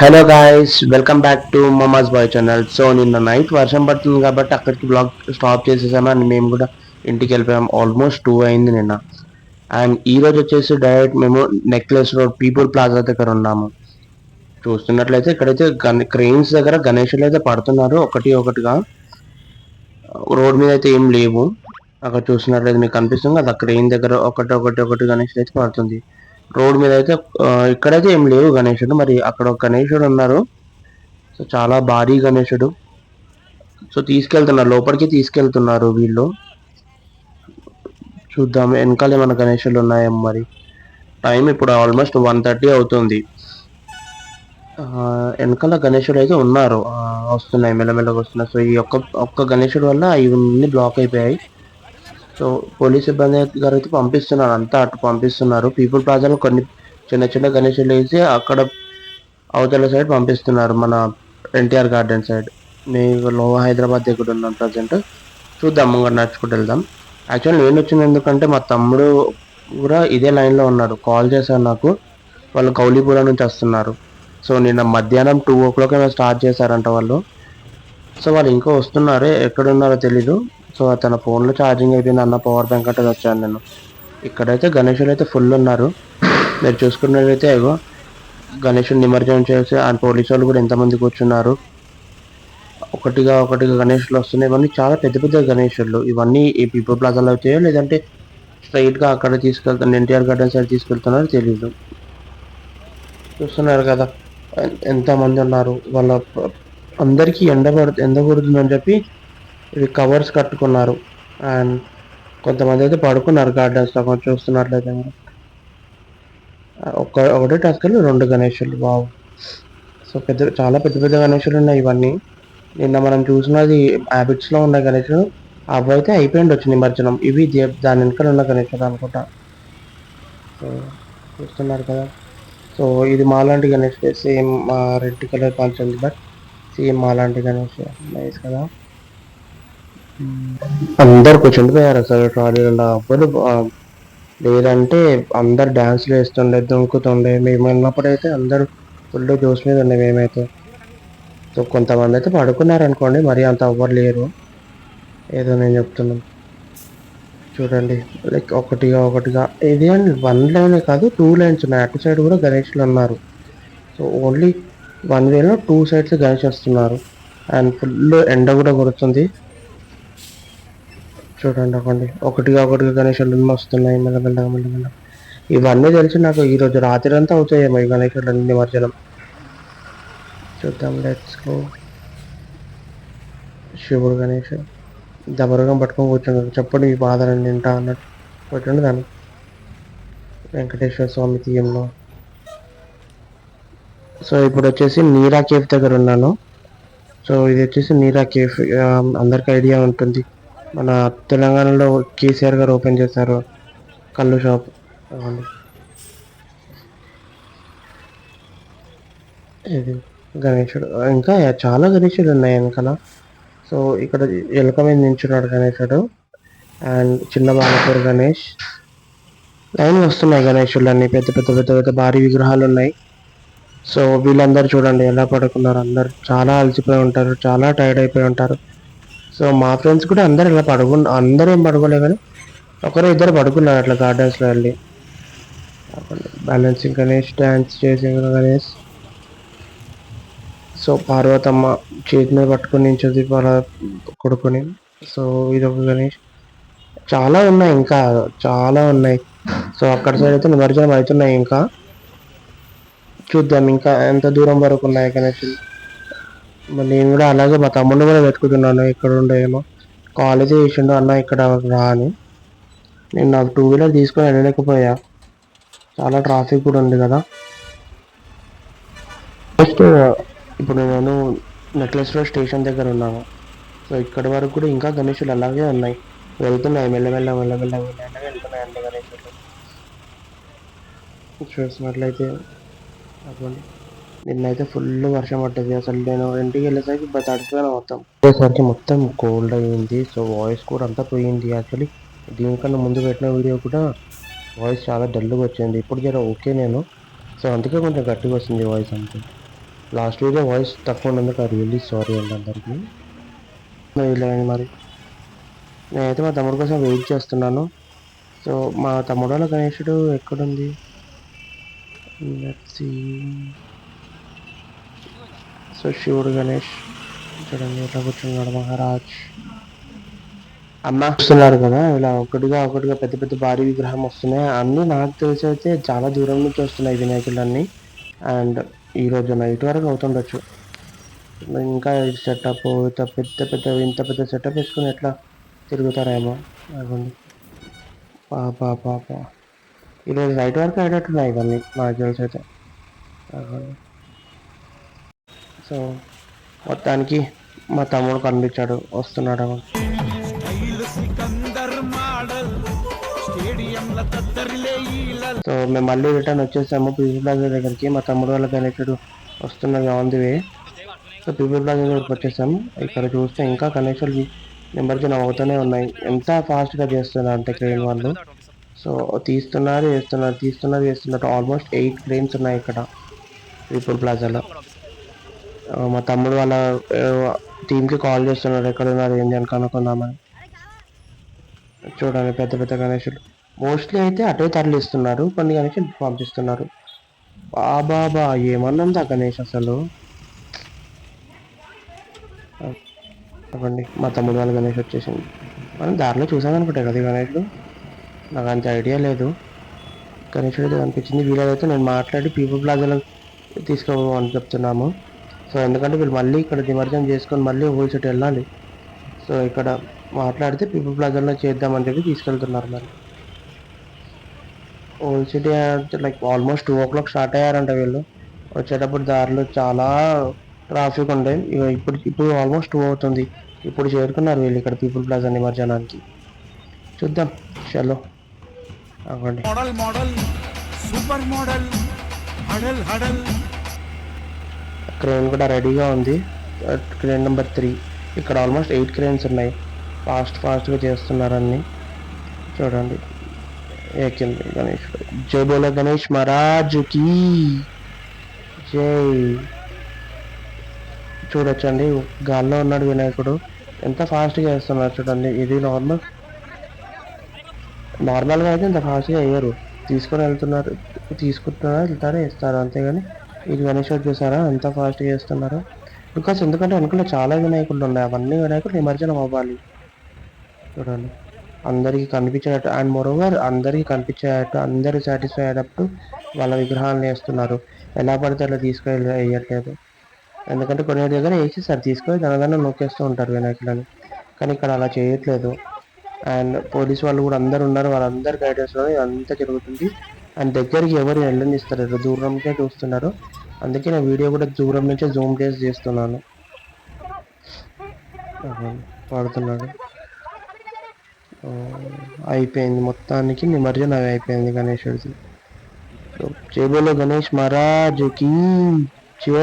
Hello guys, welcome back to mama's boy channel. So నిన్న night వర్షం పడుతుంది కాబట్టి అక్కడికి బ్లాగ్ స్టాప్ చేసేసాము అండ్ మేము కూడా ఇంటికి వెళ్ళిపోయాం. ఆల్మోస్ట్ 2 అయింది నిన్న. అండ్ ఈ రోజు వచ్చేసి డైరెక్ట్ మేము నెక్లెస్ రోడ్ పీపుల్ ప్లాజా దగ్గర ఉన్నాము. చూస్తున్నట్లయితే ఇక్కడైతే క్రెయిన్స్ దగ్గర గణేషులు అయితే పడుతున్నారు ఒకటి ఒకటిగా. రోడ్ మీద అయితే ఏం లేవు. అక్కడ చూస్తున్నట్లయితే మీకు కనిపిస్తుంది కదా, క్రెయిన్ దగ్గర ఒకటి ఒకటి ఒకటి గణేషులు అయితే పడుతుంది. రోడ్ మీద అయితే ఇక్కడైతే ఏం లేవు గణేషుడు. మరి అక్కడ ఒక గణేషుడు ఉన్నారు. సో చాలా భారీ గణేశుడు. సో తీసుకెళ్తున్నారు, లోపలికి తీసుకెళ్తున్నారు వీళ్ళు. చూద్దాం వెనకాల ఏమైనా గణేశులు ఉన్నాయేమో. మరి టైం ఇప్పుడు ఆల్మోస్ట్ 1:30 అవుతుంది. వెనకాల గణేశుడు అయితే ఉన్నారు. వస్తున్నాయి, మెల్లమెల్లగా వస్తున్నాయి. సో ఈ ఒక్క గణేశుడు వల్ల ఇవన్నీ బ్లాక్ అయిపోయాయి. సో పోలీస్ సిబ్బంది గారు అయితే పంపిస్తున్నారు, అంతా అటు పంపిస్తున్నారు. పీపుల్ ప్లాజాలో కొన్ని చిన్న చిన్న గణేశులు వేసి అక్కడ అవతల సైడ్ పంపిస్తున్నారు, మన ఎన్టీఆర్ గార్డెన్ సైడ్. మేము లోవా హైదరాబాద్ దగ్గర ఉన్నాం ప్రజెంట్. చూద్దాం, ముంగట నడుచుకుంటూ వెళ్దాం. యాక్చువల్లీ నేను వచ్చింది ఎందుకంటే మా తమ్ముడు కూడా ఇదే లైన్లో ఉన్నాడు. కాల్ చేశారు నాకు, వాళ్ళు కౌలీపురం నుంచి వస్తున్నారు. సో నిన్న మధ్యాహ్నం 2 o'clock ఏమో స్టార్ట్ చేశారంట వాళ్ళు. సో వాళ్ళు ఇంకా వస్తున్నారే, ఎక్కడున్నారో తెలీదు. సో తన ఫోన్లో ఛార్జింగ్ అయిపోయింది అన్న, పవర్ బ్యాంక్ అంటే వచ్చాను నేను. ఇక్కడైతే గణేషులు అయితే ఫుల్ ఉన్నారు. మీరు చూసుకున్నట్లయితే ఇగో గణేషుని నిమజ్జనం చేసి అండ్ పోలీసు వాళ్ళు కూడా ఎంతమంది కూర్చున్నారు. ఒకటిగా ఒకటిగా గణేషులు వస్తున్నాయి. ఇవన్నీ చాలా పెద్ద పెద్ద గణేషులు. ఇవన్నీ ఈ పీపుల్ ప్లాజాలో వచ్చాయో లేదంటే స్ట్రైట్ గా అక్కడ తీసుకెళ్తాను ఎన్టీఆర్ గార్డెన్ సైడ్ తీసుకెళ్తున్నారో తెలియదు. చూస్తున్నారు కదా ఎంత మంది ఉన్నారు. వాళ్ళ అందరికీ ఎండ కొడుతుందని చెప్పి ఇవి కవర్స్ కట్టుకున్నారు. అండ్ కొంతమంది అయితే పడుకున్నారు గార్డెన్స్ లో. కొంచెం చూస్తున్నట్లయితే ఒకటే టస్కలు 2 గణేషులు. వావ్. సో చాలా పెద్ద పెద్ద గణేషులు ఉన్నాయి ఇవన్నీ. నిన్న మనం చూసినది హ్యాబిట్స్ లో ఉన్న గణేషుడు, అవి అయితే అయిపోయిండొచ్చు నిమజ్జనం. ఇవి దాని వెనకాల ఉన్న గణేషుడు అనుకుంటా. సో చూస్తున్నారు కదా. సో ఇది మాలాంటి Ganesh, same red colour punch ఉంది, బట్ సేమ్ మాలాంటి గణేష్. నైస్ కదా. అందరు కూర్చుండిపోయారు అసలు ట్రాలీలలో. అవ్వదు లేదంటే అందరు డ్యాన్స్లు వేస్తుండే, దుంకుతుండే. మేము ఉన్నప్పుడైతే అందరూ ఫుల్ జోష్ మీద ఉండే మేమైతే. సో కొంతమంది అయితే పడుకున్నారు అనుకోండి, మరి అంత ఎవ్వరు లేరు. ఏదో నేను చెప్తున్నాను చూడండి, లైక్ ఒకటిగా ఒకటిగా. ఇది అండ్ 1 లైనే కాదు, 2 లైన్స్ ఉన్నాయి. అటు సైడ్ కూడా గణేష్లు ఉన్నారు. సో ఓన్లీ 1 వేలో 2 సైడ్స్ గణేష్ వస్తున్నారు. అండ్ ఫుల్ ఎండ కూడా కొడుతుంది. చూడండి అవ్వండి, ఒకటిగా ఒకటిగా గణేషులు వస్తున్నాయి మెల్లమెల్లగా మెల్లమెల్లగా. ఇవన్నీ తెలిసి నాకు ఈరోజు రాత్రి అంతా అవుతాయేమో ఈ గణేషులు నిమజ్జనం. చూద్దాం, లెట్స్ గో. శివుడు గణేష్ దబరగం పట్టుకొని కూర్చున్నాడు. చెప్పండి ఈ బాధలను తింటా అన్నట్టు కూర్చుండి దాన్ని. వెంకటేశ్వర స్వామి తీయంలో. సో ఇప్పుడు వచ్చేసి నీరా కేఫ్ దగ్గర ఉన్నాను. సో ఇది వచ్చేసి నీరా కేఫ్, అందరికి ఐడియా ఉంటుంది. మన తెలంగాణలో కేసీఆర్ గారు ఓపెన్ చేశారు కళ్ళు షాప్. ఇది గణేశుడు, ఇంకా చాలా గణేశుడు ఉన్నాయి వెనకాల. సో ఇక్కడ ఎలుక మీద నించున్నాడు గణేశుడు. అండ్ చిన్న బాలపూర్ గణేష్. లైన్ వస్తున్నాయి గణేశులు అన్ని, పెద్ద పెద్ద పెద్ద పెద్ద భారీ విగ్రహాలు ఉన్నాయి. సో వీళ్ళందరూ చూడండి ఎలా పడుకున్నారు. అందరు చాలా అలసిపోయి ఉంటారు, చాలా టైర్డ్ అయిపోయి ఉంటారు. సో మా ఫ్రెండ్స్ కూడా అందరు ఇలా అందరూ ఏం పడుకోలే కానీ ఒకరు ఇద్దరు పడుకున్నారు అట్లా గార్డెన్స్లో వెళ్ళి. బ్యాలెన్సింగ్ గణేష్, డ్యాన్స్ చేసే గణేష్. సో పార్వతమ్మ చేతి మీద పట్టుకొని నించుంది వాళ్ళ కొడుకుని. సో ఇది ఒక గణేష్. చాలా ఉన్నాయి, ఇంకా చాలా ఉన్నాయి. సో అక్కడ సైడ్ అయితే నిమజ్జనం అవుతున్నాయి. ఇంకా చూద్దాం ఇంకా ఎంత దూరం వరకు ఉన్నాయి గణేష్. నేను కూడా అలాగే మా తమ్ముడిని కూడా వెతుకుతున్నాను, ఇక్కడ ఉండేమో. కాల్ అయితే చేసిండు, అన్న ఇక్కడ రా అని. నేను నాకు 2 వీలర్ తీసుకొని వెళ్ళలేకపోయా, చాలా ట్రాఫిక్ కూడా ఉంది కదా. నెక్స్ట్ ఇప్పుడు నేను నెక్లెస్ రోడ్ స్టేషన్ దగ్గర ఉన్నాను. సో ఇక్కడ వరకు కూడా ఇంకా గణేషులు అలాగే ఉన్నాయి, వెళ్తున్నాయి మెల్లమెల్ల మెల్లమెల్ల మెల్లమెల్ల వెళ్తున్నాయి అన్ని గణేషులు. చూసినట్లయితే అవ్వండి, నిన్నైతే ఫుల్ వర్షం పడ్డది. అసలు నేను ఇంటికి వెళ్ళేసరికి తడిసిపోయాను మొత్తం. వెళ్ళేసరికి మొత్తం కోల్డ్ అయ్యింది. సో వాయిస్ కూడా అంతా పోయింది. యాక్చువల్లీ దీనికన్నా ముందు పెట్టిన వీడియో కూడా వాయిస్ చాలా డల్గా వచ్చింది. ఇప్పుడు జర ఓకే నేను. సో అందుకే కొంచెం గట్టిగా వస్తుంది వాయిస్ అంతే. లాస్ట్ వీడియో వాయిస్ తక్కువ ఉన్నందుకు రియల్లీ సారీ అండి అందరికీ. మరి నేనైతే మా తమ్ముడు కోసం వెయిట్ చేస్తున్నాను. సో మా తమ్ముడు వాళ్ళ గణేశుడు ఎక్కడుంది? సో శివుడు గణేష్ చూడండి ఎట్లా కూర్చున్నాడు మహారాజ్. అమ్మ వస్తున్నారు కదా, ఇలా ఒకటిగా పెద్ద పెద్ద భారీ విగ్రహం వస్తున్నాయి. అన్నీ నాకు తెలిసి అయితే చాలా దూరం నుంచి వస్తున్నాయి వినాయకులన్నీ. అండ్ ఈరోజు నైట్ వరకు అవుతుండొచ్చు. ఇంకా సెటప్ ఇంత పెద్ద సెటప్ వేసుకుని ఎట్లా తిరుగుతారేమో. అవ్వండి పాపా ఈరోజు నైట్ వరకు అయ్యేటట్టున్నాయి ఇవన్నీ నాకు తెలిసి అయితే. సో మొత్తానికి మా తమ్ముడు కనిపించాడు, వస్తున్నాడు. సో మేము మళ్ళీ రిటర్న్ వచ్చేసాము పీపుల్ ప్లాజా దగ్గరికి. మా తమ్ముడు వాళ్ళ గణేశుడు వస్తున్నది on the way. So people plaza దగ్గరికి వచ్చేసాము. ఇక్కడ చూస్తే ఇంకా గణేశుడు నిమజ్జనం అవుతూనే ఉన్నాయి. ఎంత ఫాస్ట్గా చేస్తున్నారు అంటే క్రెయిన్ వాళ్ళు. సో తీస్తున్నారు వేస్తున్నారు. ఆల్మోస్ట్ 8 క్రెయిన్స్ ఉన్నాయి ఇక్కడ పీపుల్ ప్లాజాలో. మా తమ్ముడు వాళ్ళ టీంకి కాల్ చేస్తున్నారు, ఎక్కడ ఉన్నారు ఏంటి అని కనుక్కుందామని. చూడండి పెద్ద పెద్ద గణేశులు మోస్ట్లీ అయితే అటే తరలిస్తున్నారు, కొన్ని గణేశులు పంపిస్తున్నారు. బాబా ఏమన్నంత గణేష్ అసలు. అవ్వండి మా తమ్ముడు వాళ్ళ గణేష్ వచ్చేసింది. మనం దారిలో చూసామనుకుంటా కదా గణేష్లు, నాకు అంత ఐడియా లేదు. గణేషుడు అయితే కనిపించింది. వీళ్ళైతే నేను మాట్లాడి పీపుల్ ప్లాజాలో తీసుకోమని చెప్తున్నాము. సో ఎందుకంటే వీళ్ళు మళ్ళీ ఇక్కడ నిమజ్జనం చేసుకొని మళ్ళీ హోల్ సిటీ వెళ్ళాలి. సో ఇక్కడ మాట్లాడితే పీపుల్ ప్లాజాలో చేద్దామని చెప్పి తీసుకెళ్తున్నారు. మరి old city like almost 2 o'clock start అయ్యారంట వీళ్ళు. వచ్చేటప్పుడు దారిలో చాలా ట్రాఫిక్ ఉండే. ఇప్పుడు ఆల్మోస్ట్ 2 అవుతుంది. ఇప్పుడు చేరుకున్నారు వీళ్ళు ఇక్కడ పీపుల్ ప్లాజా నిమజ్జనానికి. చూద్దాం చలో. అవ్వండి మోడల్ సూపర్ మోడల్ హడల్ క్రేన్ కూడా రెడీగా ఉంది. Crane number 3. ఇక్కడ ఆల్మోస్ట్ 8 క్రేన్స్ ఉన్నాయి. ఫాస్ట్గా చేస్తున్నారు అన్ని. చూడండి ఏకింది గణేషుడు. జై బోలో గణేష్ మహారాజుకి జై. చూడొచ్చండి గాల్లో ఉన్నాడు వినాయకుడు, ఎంత ఫాస్ట్గా వేస్తున్నారు చూడండి. ఇది నార్మల్గా అయితే ఇంత ఫాస్ట్గా వేయరు. వెళ్తారు వేస్తారు అంతేగాని ఇది గణేషుడు చూసారా ఎంత ఫాస్ట్గా వేస్తున్నారు. ఎందుకంటే వెనుకలో చాలా వినాయకులు ఉన్నాయి. అవన్నీ వినాయకులు నిమజ్జనం అవ్వాలి. చూడండి అందరికీ కనిపించేటట్టు, అండ్ మోరోవర్ అందరికీ కనిపించేటట్టు, అందరూ సాటిస్ఫై అయ్యేటప్పుడు వాళ్ళ విగ్రహాలను వేస్తున్నారు. ఎలా పడితే అలా తీసుకెళ్ళి వేయట్లేదు. ఎందుకంటే కొన్ని దగ్గర వేసేసారు, తీసుకొని దానిదాన్ని నొక్కేస్తూ ఉంటారు వినాయకులని. కానీ ఇక్కడ అలా చేయట్లేదు. అండ్ పోలీస్ వాళ్ళు కూడా అందరు ఉన్నారు, వాళ్ళందరి గైడెన్స్లో అంతా జరుగుతుంది. అండ్ దగ్గరికి ఎవరు వెళ్ళనిస్తారు, దూరంకే చూస్తున్నారు. అందుకే నా వీడియో కూడా దూరం నుంచే జూమ్ చేస్తున్నాను. పాడుతున్నాడు. అయిపోయింది మొత్తానికి నిమజ్జనం అయిపోయింది గణేశుడిది. జై బోలో గణేష్ మహారాజుకి జై.